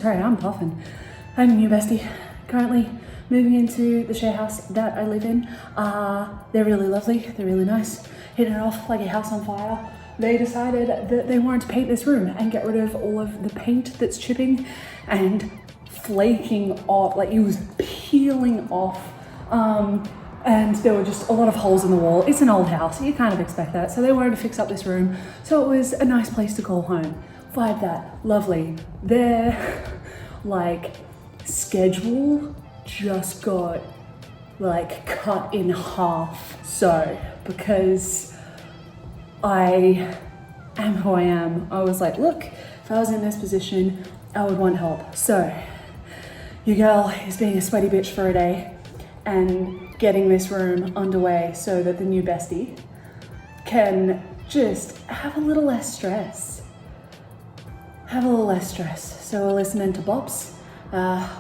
Sorry, I'm puffing. I'm a new bestie. Currently moving into the share house that I live in. They're really lovely, they're really nice. Hitting it off like a house on fire. They decided that they wanted to paint this room and get rid of all of the paint that's chipping and flaking off, like it was peeling off. And there were just a lot of holes in the wall. It's an old house, you kind of expect that. So they wanted to fix up this room. So it was a nice place to call home. Vibe that, lovely. Their like schedule just got like cut in half. So because I am who I am, I was like, look, if I was in this position, I would want help. So your girl is being a sweaty bitch for a day and getting this room underway so that the new bestie can just have a little less stress. So we're listening to bops,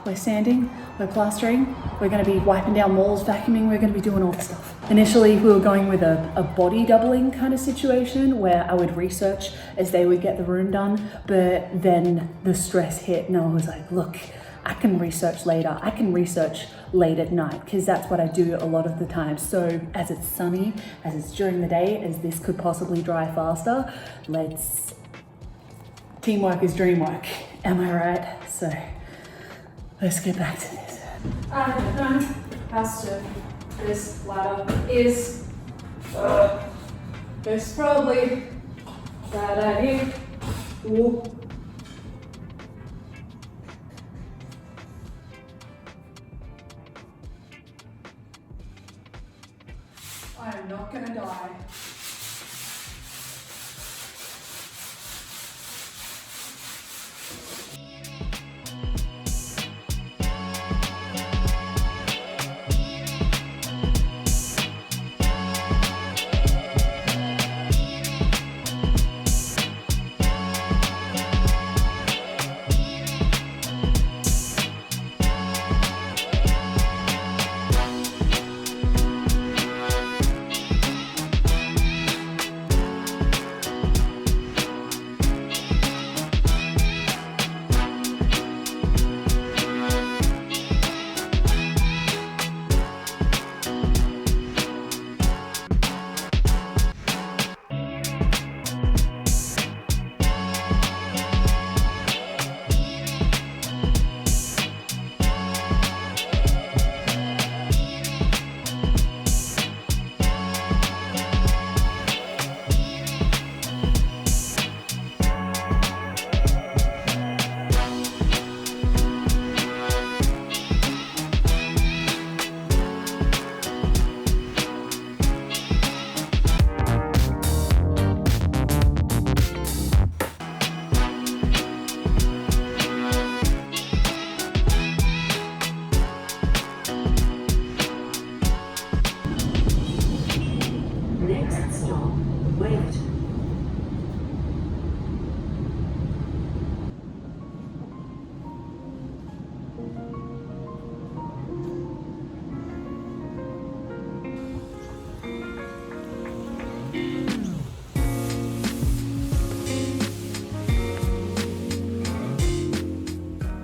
we're sanding, we're plastering, we're gonna be wiping down walls, vacuuming, we're gonna be doing all this stuff. Initially, we were going with a body doubling kind of situation where I would research as they would get the room done, but then the stress hit and I was like, look, I can research later. I can research late at night because that's what I do a lot of the time. So as it's sunny, as it's during the day, as this could possibly dry faster, teamwork is dream work. Am I right? So let's get back to this. I don't know how stiff this ladder is. It's probably a bad idea. Ooh. I am not gonna die.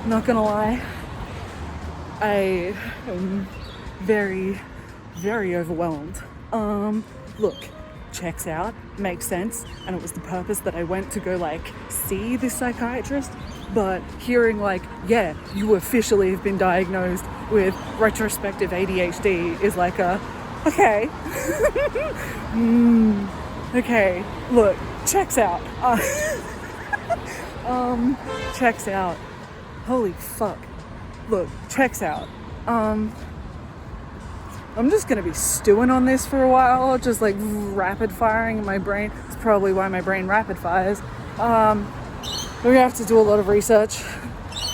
Not gonna lie, I am very, very overwhelmed. Look, checks out, makes sense, and it was the purpose that I went to go like see this psychiatrist, but hearing like, yeah, you officially have been diagnosed with retrospective ADHD is like a, okay. Okay, look, checks out. Checks out. Holy fuck. Look, checks out. I'm just gonna be stewing on this for a while, just like rapid firing in my brain. It's probably why my brain rapid fires. We're gonna have to do a lot of research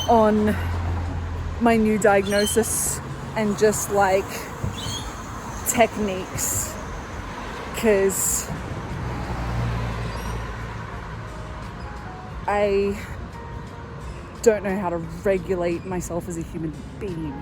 on my new diagnosis and just like techniques, because I don't know how to regulate myself as a human being.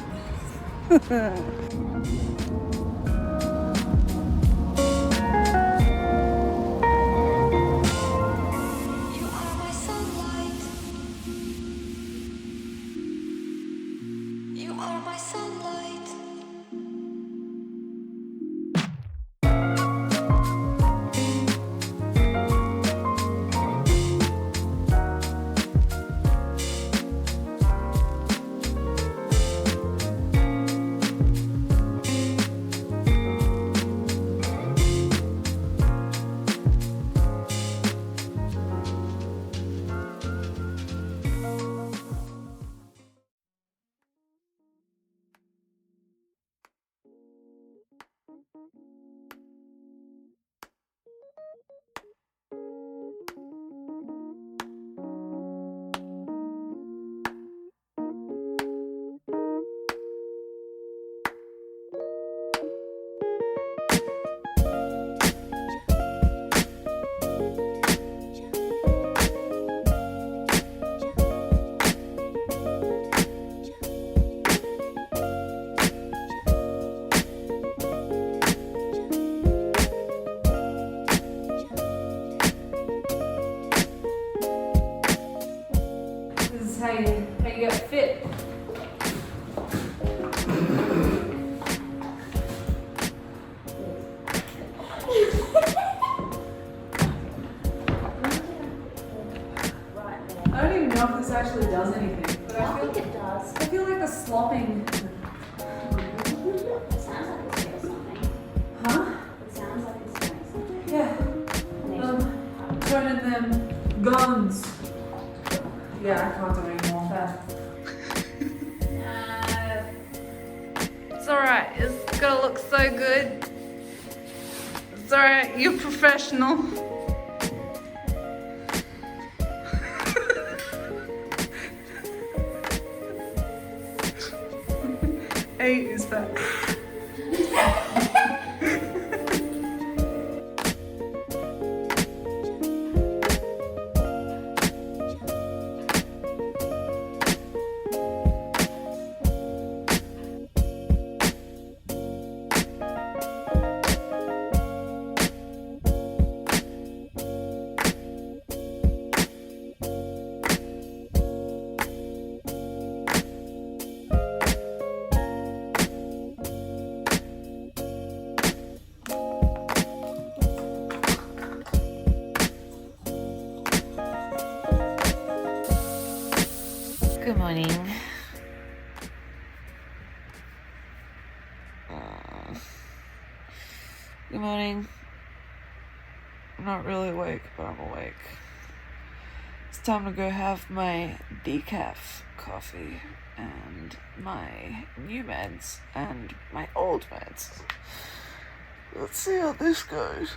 know if this actually does anything, but I think it does. I feel like the slopping. It sounds like it's doing something. Huh? It sounds like it's doing something. Yeah. Turning them guns. Yeah, I can't do any more of that. It's alright, it's gonna look so good. It's alright, you're professional. Hey, is that? Good morning. Good morning. I'm not really awake, but I'm awake. It's time to go have my decaf coffee and my new meds and my old meds. Let's see how this goes.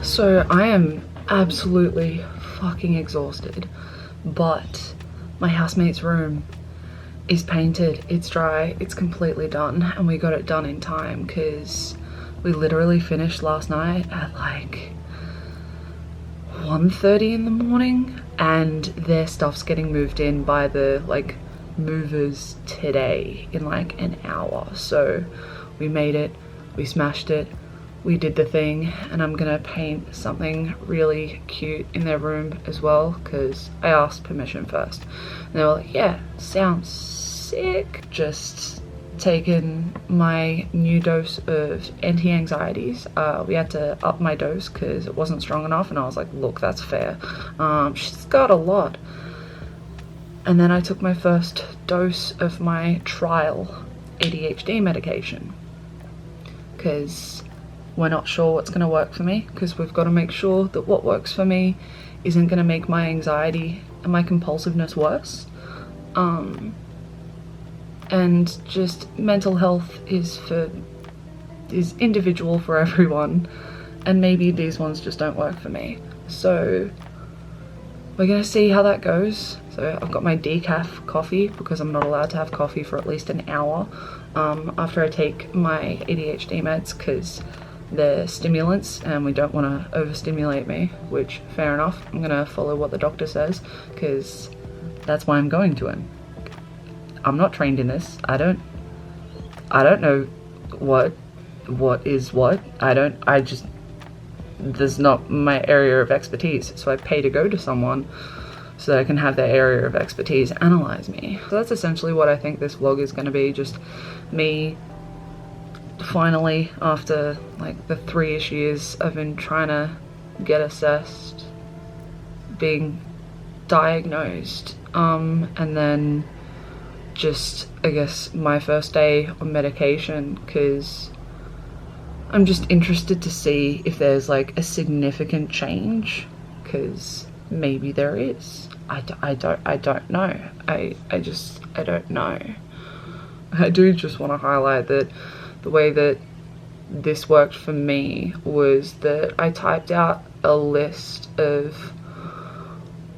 So I am absolutely fucking exhausted, but my housemate's room is painted, it's dry, it's completely done, and we got it done in time because we literally finished last night at like 1:30 in the morning, and their stuff's getting moved in by the like movers today in like an hour. So we made it, we smashed it, we did the thing, and I'm gonna paint something really cute in their room as well because I asked permission first and they were like, yeah, sounds sick. Just taken my new dose of anti-anxieties. We had to up my dose because it wasn't strong enough, and I was like, look, that's fair. She's got a lot. And then I took my first dose of my trial ADHD medication because we're not sure what's going to work for me, because we've got to make sure that what works for me isn't going to make my anxiety and my compulsiveness worse. And just mental health is individual for everyone, and maybe these ones just don't work for me. So we're going to see how that goes. So I've got my decaf coffee because I'm not allowed to have coffee for at least an hour after I take my ADHD meds because they're stimulants and we don't want to overstimulate me, which fair enough. I'm gonna follow what the doctor says because that's why I'm going to him. I'm not trained in this. I don't know what is what. There's not my area of expertise, so I pay to go to someone so that I can have their area of expertise analyze me. So that's essentially what I think this vlog is going to be, just me finally, after like the 3-ish years I've been trying to get assessed, being diagnosed, and then just, I guess, my first day on medication, because I'm just interested to see if there's like a significant change, because maybe there is. I don't know. I don't know. I do just want to highlight that the way that this worked for me was that I typed out a list of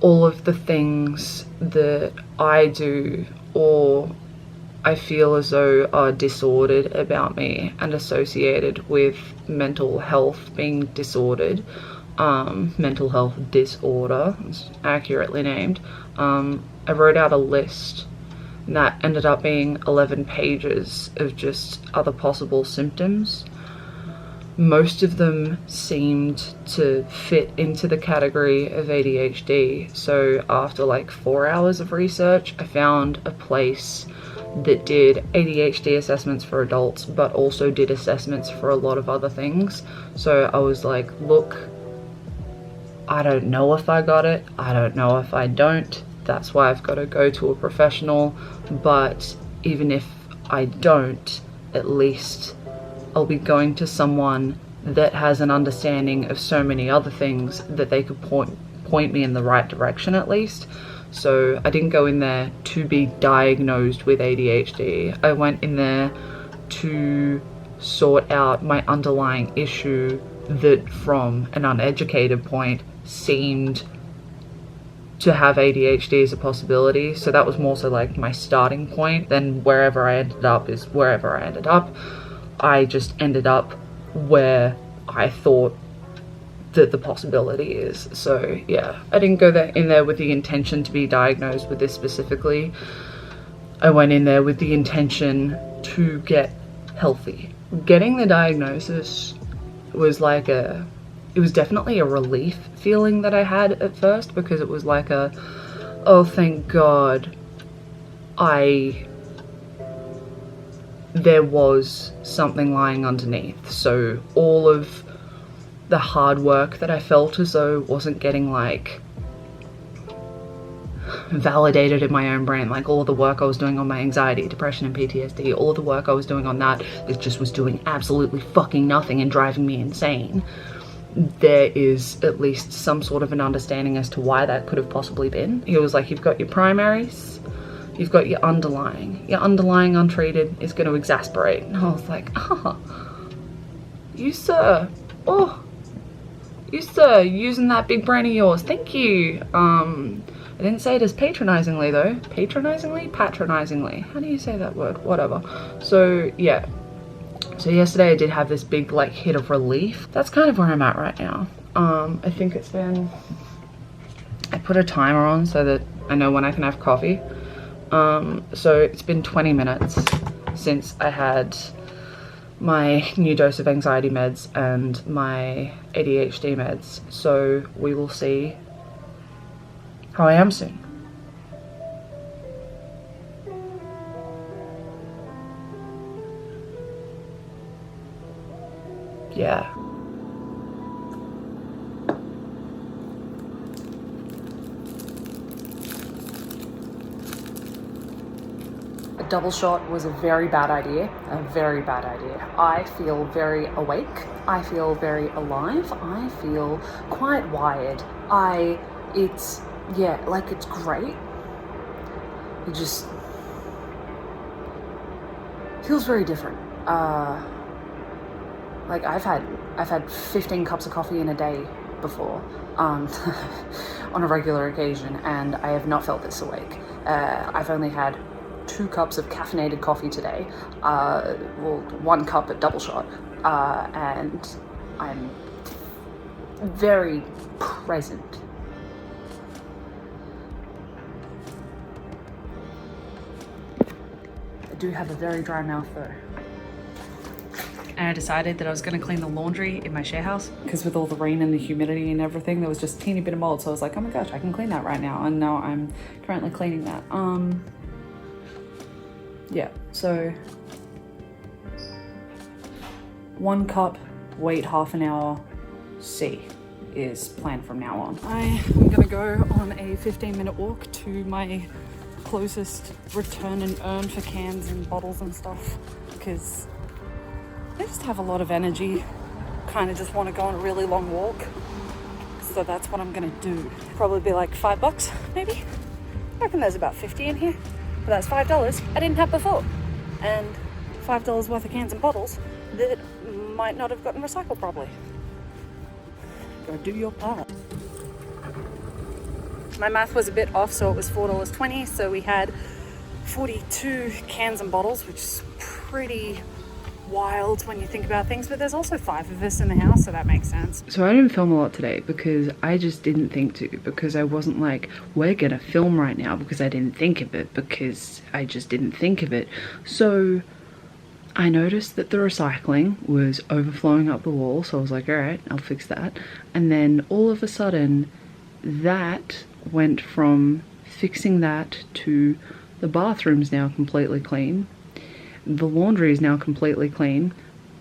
all of the things that I do or I feel as though are disordered about me and associated with mental health being disordered. Mental health disorder, it's accurately named. I wrote out a list and that ended up being 11 pages of just other possible symptoms. most of them seemed to fit into the category of ADHD. So after like 4 hours of research, I found a place that did ADHD assessments for adults, but also did assessments for a lot of other things. So I was like, look, I don't know if I got it, I don't know if I don't, that's why I've got to go to a professional. But even if I don't, at least I'll be going to someone that has an understanding of so many other things that they could point me in the right direction at least. So I didn't go in there to be diagnosed with ADHD. I went in there to sort out my underlying issue that from an uneducated point seemed to have ADHD as a possibility. So that was more so like my starting point. Then wherever I ended up is wherever I ended up. I just ended up where I thought that the possibility is. So yeah, I didn't go in there with the intention to be diagnosed with this specifically. I went in there with the intention to get healthy. Getting the diagnosis was like it was definitely a relief feeling that I had at first, because it was like oh thank God there was something lying underneath. So all of the hard work that I felt as though wasn't getting like validated in my own brain, like all of the work I was doing on my anxiety, depression and PTSD, all of the work I was doing on that, it just was doing absolutely fucking nothing and driving me insane. There is at least some sort of an understanding as to why that could have possibly been. He was like, you've got your primaries, you've got your underlying untreated is going to exasperate. And I was like, you sir, using that big brain of yours, thank you. I didn't say it as patronizingly though. Patronizingly, how do you say that word? Whatever. So yeah, so yesterday I did have this big like hit of relief. That's kind of where I'm at right now. I think it's been, I put a timer on so that I know when I can have coffee. So it's been 20 minutes since I had my new dose of anxiety meds and my ADHD meds. So we will see how I am soon. Yeah. A double shot was a very bad idea, I feel very awake, I feel very alive, I feel quite wired. It's great. It just feels very different. Like I've had 15 cups of coffee in a day before, on a regular occasion, and I have not felt this awake. I've only had 2 cups of caffeinated coffee today, 1 cup at double shot, and I'm very present. I do have a very dry mouth though. And I decided that I was going to clean the laundry in my share house, because with all the rain and the humidity and everything, there was just a teeny bit of mold. So I was like, oh my gosh, I can clean that right now. And now I'm currently cleaning that. Yeah, so 1 cup, wait half an hour, C is planned from now on. I am gonna go on a 15-minute walk to my closest return and earn for cans and bottles and stuff, because I just have a lot of energy, kind of just want to go on a really long walk. So that's what I'm gonna do. Probably be like $5 maybe. I reckon there's about 50 in here. But that's $5 I didn't have before. And $5 worth of cans and bottles that might not have gotten recycled properly. Go do your part. My math was a bit off, so it was $4.20. So we had 42 cans and bottles, which is pretty wild when you think about things, but there's also 5 of us in the house, so that makes sense. So I didn't film a lot today because I just didn't think to, because I wasn't like, we're gonna film right now, because I didn't think of it, because I just didn't think of it. So I noticed that the recycling was overflowing up the wall, so I was like, all right, I'll fix that. And then all of a sudden, that went from fixing that to the bathroom's now completely clean. The laundry is now completely clean.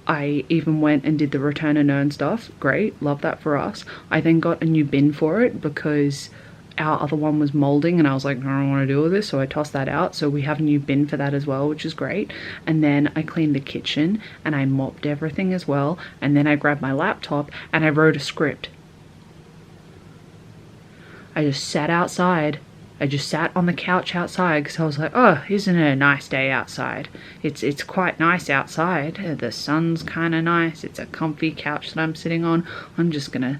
I even went and did the return and earn stuff. Great, love that for us. I then got a new bin for it because our other one was molding and I was like, I don't want to deal with this, so I tossed that out. So we have a new bin for that as well, which is great. And then I cleaned the kitchen and I mopped everything as well. And then I grabbed my laptop and I wrote a script. I just sat outside. I just sat on the couch outside because I was like, oh, isn't it a nice day outside? It's quite nice outside. The sun's kind of nice. It's a comfy couch that I'm sitting on. I'm just gonna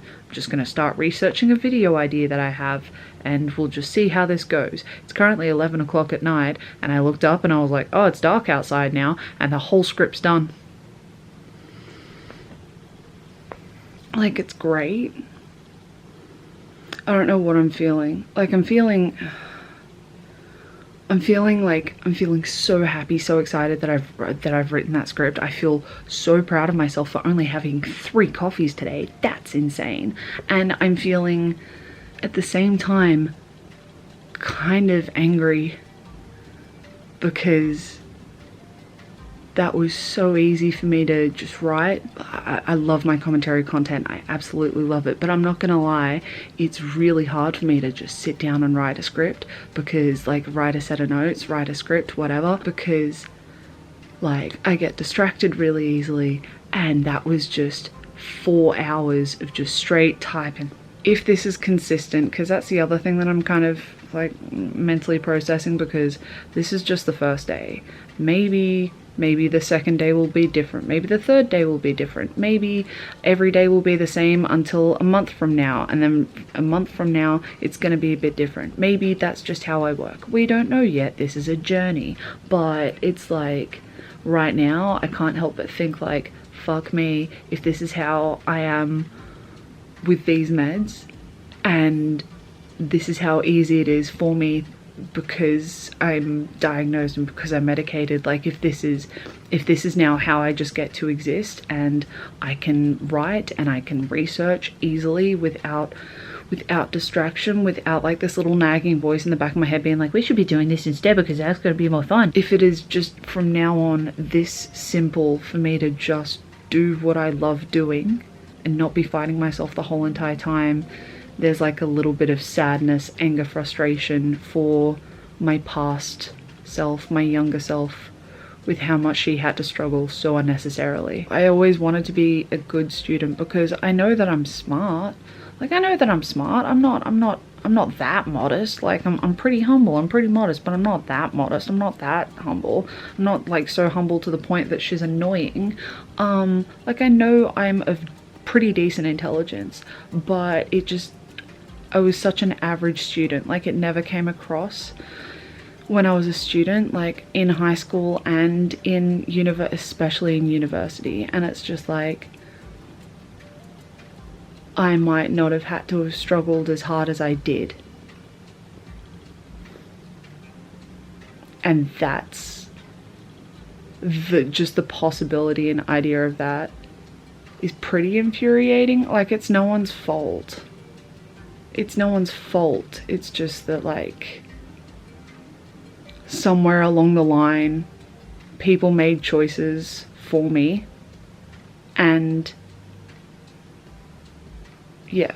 start researching a video idea that I have, and we'll just see how this goes. It's currently 11 o'clock at night, and I looked up and I was like, oh, it's dark outside now, and the whole script's done. Like, it's great. I don't know what I'm feeling. Like, I'm feeling so happy, so excited that I've written that script. I feel so proud of myself for only having 3 coffees today. That's insane. And I'm feeling at the same time kind of angry because that was so easy for me to just write. I love my commentary content. I absolutely love it. But I'm not gonna lie, it's really hard for me to just sit down and write a script because, like, write a set of notes, write a script, whatever, because, like, I get distracted really easily. And that was just 4 hours of just straight typing. If this is consistent, because that's the other thing that I'm kind of like mentally processing, because this is just the first day. Maybe the second day will be different. Maybe the third day will be different. Maybe every day will be the same until a month from now. And then a month from now, it's going to be a bit different. Maybe that's just how I work. We don't know yet. This is a journey. But it's like, right now, I can't help but think like, fuck me, if this is how I am with these meds, and this is how easy it is for me because I'm diagnosed and because I'm medicated. Like, if this is now how I just get to exist, and I can write and I can research easily without distraction, without like this little nagging voice in the back of my head being like, we should be doing this instead because that's going to be more fun. If it is just from now on this simple for me to just do what I love doing and not be fighting myself the whole entire time, there's like a little bit of sadness, anger, frustration for my past self, my younger self, with how much she had to struggle so unnecessarily. I always wanted to be a good student because I know that I'm smart. Like, I know that I'm smart. I'm not that modest. Like, I'm pretty humble, I'm pretty modest, but I'm not that modest. I'm not that humble. I'm not like so humble to the point that she's annoying. Like, I know I'm of pretty decent intelligence, but I was such an average student. Like, it never came across when I was a student, like in high school and in especially in university. And it's just like, I might not have had to have struggled as hard as I did. And that's just the possibility and idea of that is pretty infuriating. Like, it's no one's fault. It's no one's fault. It's just that, like, somewhere along the line, people made choices for me. And yeah.